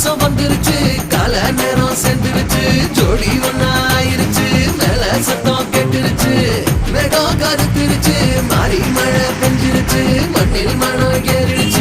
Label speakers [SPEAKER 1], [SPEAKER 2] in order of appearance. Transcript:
[SPEAKER 1] மாசம் வந்துருச்சு கால நேரம் சேர்ந்துருச்சு ஜோடி ஒன்னா ஆயிருச்சு மேல சத்தம் கெட்டுருச்சு மேடம் கருத்துருச்சு மாறி மழை பெஞ்சிருச்சு மண்ணில் மனம் ஏறிடுச்சு